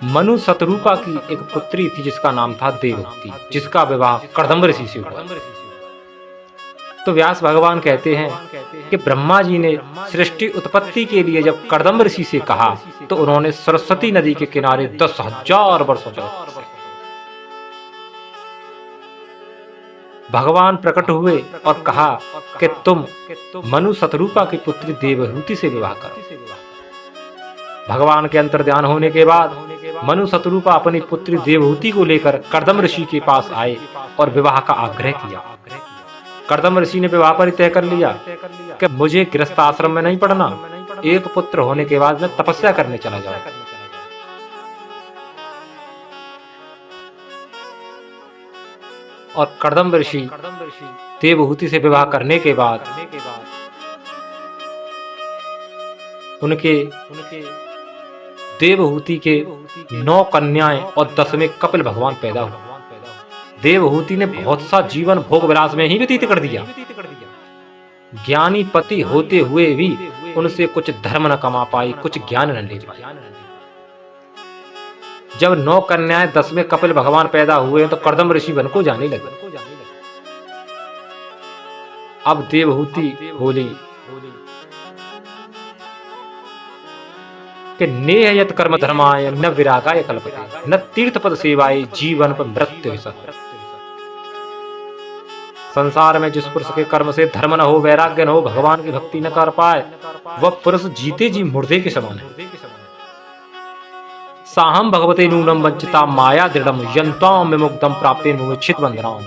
मनु शतरूपा की एक पुत्री थी जिसका नाम था देवहूति, जिसका विवाह कर्दम ऋषि से हुआ। तो व्यास भगवान कहते हैं कि ब्रह्मा जी ने सृष्टि उत्पत्ति के लिए जब कर्दम ऋषि से कहा तो उन्होंने सरस्वती नदी के किनारे 10,000 वर्षों तक भगवान प्रकट हुए और कहा कि तुम मनु शतरूपा की पुत्री देवहूति से विवाह करो। भगवान के अंतर्ध्यान होने के बाद मनु शतरूपा अपनी पुत्री देवहूति को लेकर कर्दम ऋषि के पास आए और विवाह का आग्रह किया। कर्दम ऋषि ने विवाह पर तय कर लिया कि मुझे गृहस्थ आश्रम में नहीं पढ़ना, एक पुत्र होने के बाद मैं तपस्या करने चला जाऊं। और कर्दम ऋषि देवहूति से विवाह करने के बाद उनके देवहूति के 9 कन्याएं और 10वें कपिल भगवान पैदा हुए। देवहूति ने बहुत सा जीवन भोग विलास में ही व्यतीत कर दिया। ज्ञानी पति होते हुए भी उनसे कुछ धर्म न कमा पाई, कुछ ज्ञान न ले पाई। जब 9 कन्याएं 10वें कपिल भगवान पैदा हुए तो कर्दम ऋषि वन को जाने लगे। अब देवहूति बोली कि नेह यत कर्म धर्माय न विरागाय कल्पते न तीर्थ पद सेवाय जीवन पर मृत्यु सह। संसार में जिस पुरुष के कर्म से धर्म न हो, वैराग्य न हो, भगवान की भक्ति न कर पाए, वह पुरुष जीते जी मुर्दे के समान है। साहम भगवते नूनम वंचिता माया दृढ़म यंताम विमुक्तम प्राप्ते मुच्छित बंधनाम।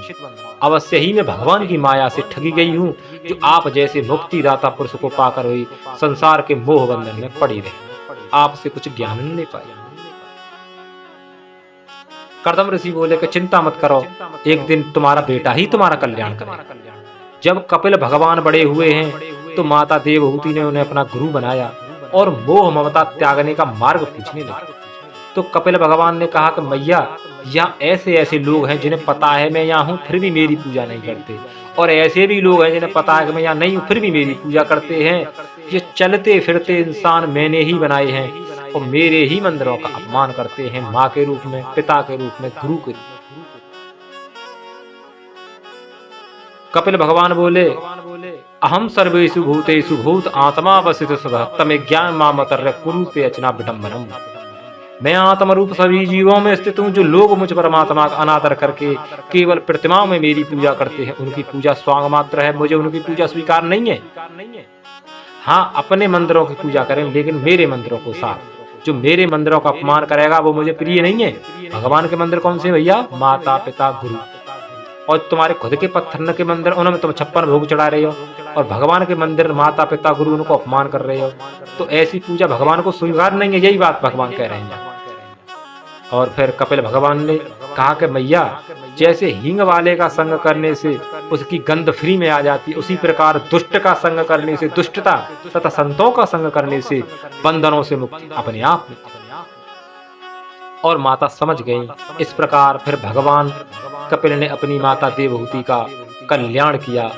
अवश्य ही मैं भगवान की माया से ठगी गई हूँ, जो आप जैसे मुक्ति दाता पुरुष को पाकर हुई संसार के मोह बंधन में पड़ी रही, आपसे कुछ ज्ञान नहीं ले पाई। कर्दम ऋषि बोले कि चिंता मत करो, एक दिन तुम्हारा बेटा ही तुम्हारा कल्याण करेगा। जब कपिल भगवान बड़े हुए हैं तो माता देवहूति ने उन्हें अपना गुरु बनाया और मोह ममता त्यागने का मार्ग पूछने लगे। तो कपिल भगवान ने कहा कि मैया, यहाँ ऐसे ऐसे लोग हैं जिन्हें पता है मैं यहाँ हूँ फिर भी मेरी पूजा नहीं करते, और ऐसे भी लोग हैं जिन्हें पता है कि मैं यहाँ नहीं हूँ फिर भी मेरी पूजा करते हैं। ये चलते फिरते इंसान मैंने ही बनाए हैं और मेरे ही मंदिरों का अपमान करते हैं, माँ के रूप में, पिता के रूप में, गुरु के रूप में। कपिल भगवान बोले अहम सर्वेषु भूतेषु भूत आत्मा अवस्थित सदा तमे ज्ञान मामतर कुरुते अचना विडम्बनम। मैं आत्म रूप सभी जीवों में स्थित हूँ। जो लोग मुझ परमात्मा का अनादर करके केवल प्रतिमाओं में मेरी पूजा करते हैं, उनकी पूजा स्वांग मात्र है, मुझे उनकी पूजा स्वीकार नहीं है। हाँ, अपने मंदिरों की पूजा करें लेकिन मेरे मंदिरों को साथ। जो मेरे मंदिरों का अपमान करेगा वो मुझे प्रिय नहीं है। भगवान के मंदिर कौन से भैया? माता पिता गुरु। और तुम्हारे खुद के पत्थर के मंदिर, उनमें तुम 56 भोग चढ़ा रहे हो, और भगवान के मंदिर माता पिता गुरु उनको अपमान कर रहे हो, तो ऐसी पूजा भगवान को स्वीकार नहीं है। यही बात भगवान कह रहे हैं। और फिर कपिल भगवान ने कहा कि मैया, जैसे हींग वाले का संग करने से उसकी गंध फ्री में आ जाती, उसी प्रकार दुष्ट का संग करने से दुष्टता तथा संतों का संग करने से बंधनों से मुक्ति अपने आप में। और माता समझ गई। इस प्रकार फिर भगवान कपिल ने अपनी माता देवहूति का कल्याण किया